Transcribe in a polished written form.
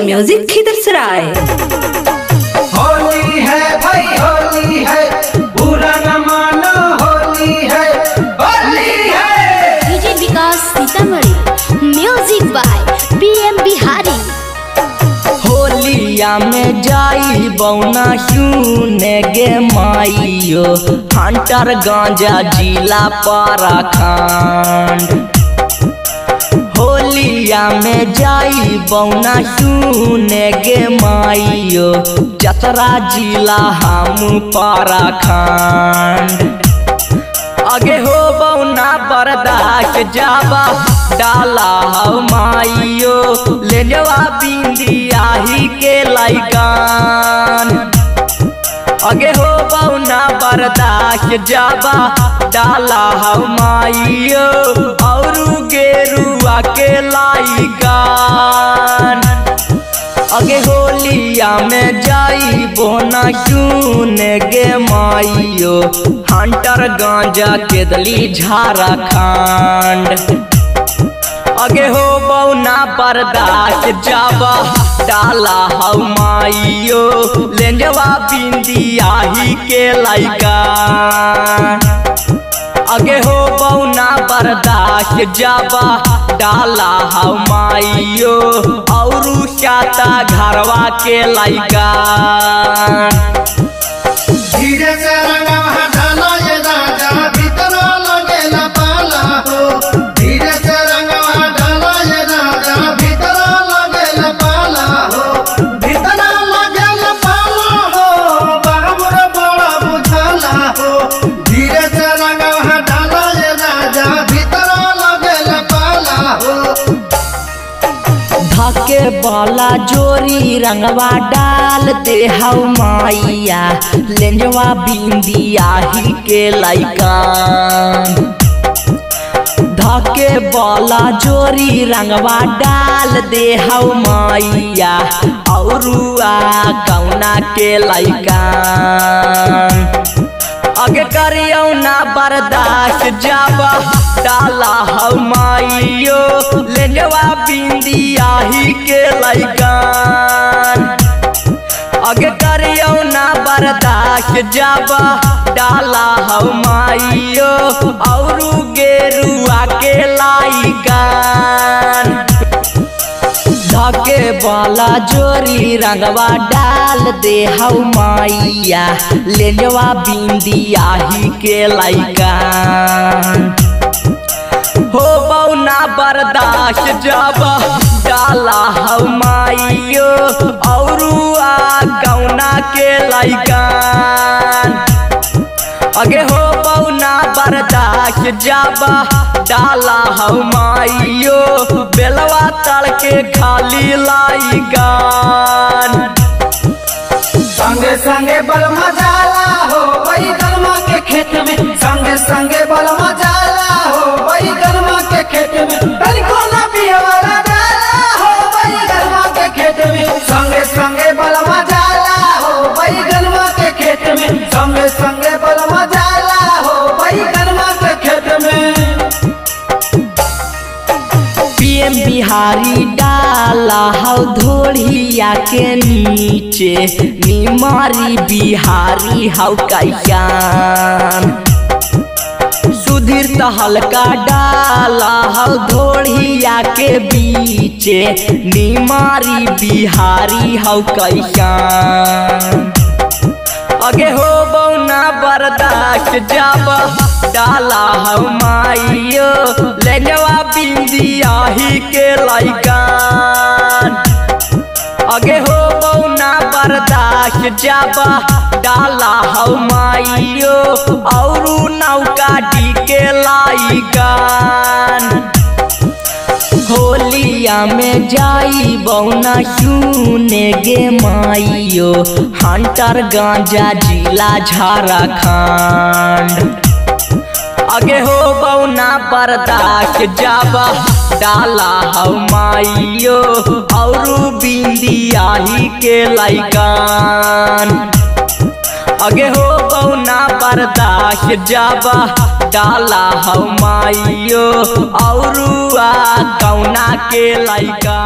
Music Khidarsarai. Holi है भाई होली है, बुरा न मानो होली है, होली है। DJ Vikas Sitamarhi, music by PM Bihari. होलिया में जाई बौना सुने गे माइयो, हंटर गांजा जिला पाराखंड। होलिया में जाई बौना सुने गे माइयो, चतरा जिला हम पाराखंड। आगे हो बौना बर्दाश्त जाबा डाला हो माइयो, ले जवा बिंदिया ही के लाइकान। आगे हो बौना बर्दाश्त जाबा डाला हो माइयो, और गेरुआ के लाइकान। आगे होलिया में जाई बोना सुने गे माइयो, हंटर गांजा के दली झारखंड। आगे हो बौना बर्दाश्त जाबा डाला हो माइयो, लेंजवा बिंदिया ही के लाइकान। आगे हो बौना बर्दाश्त जाबा डाला हो माइयो, और चाता घरवा के लाइकान। धीरे से रंगवा डाला ये राजा, भीतर लगेला पाला हो। धीरे से रंगवा डाला ये राजा, भीतर लगेला पाला हो। भीतर लगेला पाला हो, बाबुर बड़ा बुझाला हो। धीरे से रंगवा डाला ये राजा, भीतर लगेला पाला हो। धके बाला जोरी रंगवा डाल दे हऊ माइया, लेंजवा बिंदिया ही के लाइकान। धके बाला जोरी रंगवा डाल दे हऊ माइया, और कौना के लाइकान। आगे करियो ना बर्दाश्त जाबा डाला हो माइयो, लेंजवा बिंदिया ही के लाइकान। आगे करियो ना बर्दाश्त जाबा डाला हो माइयो, और गेरुआ के लाइकान। धके बाला जोरी रंगवा डाल दे हऊ माइया, लेंजवा बिंदिया ही के लाइकान। हो बौना बर्दाश्त जाबा डाला हो माइयो, और गौना के लाइकान। आगे हो बौना बर्दाश्त जाबा डाला हो माइयो, बेलवा तड़ के खाली लाइकान। संगे संगे बल मजाला हो वही गरमा के खेत में, संगे संगे बल मजाला हो वही गरमा के खेत में। तनिको ना पियवाला डाला हो वही गरमा के खेत में। संगे संगे बल मजाला हो वही गरमा के खेत में। संगे संगे बल मजाला हो वही गरमा के खेत में। पीएम बिहारी डाला हो धोड़िया के नीचे, निमारी बिहारी हो कैयान। सुधीर तहलका डाला हो धोड़िया के बीचे, निमारी बिहारी हो कैयान। आगे हो बौना बर्दाश्त जाबा डाला हो माइयो, लेंजवा बिंदिया ही के लाइकान। आगे हो बौना बर्दाश्त जाबा डाला हो माइयो, और नौका डी के लाइकान। होलिया में जाई बौना सुने गे माइयो, हंटर गांजा जिला झारखंड। आगे हो बौना बर्दाश्त जाबा डाला हो माइयो, और बिंदिया ही के लाइकान। आगे हो बौना बर्दाश्त जाबा डाला हो माइयो, और कौना के लाइका।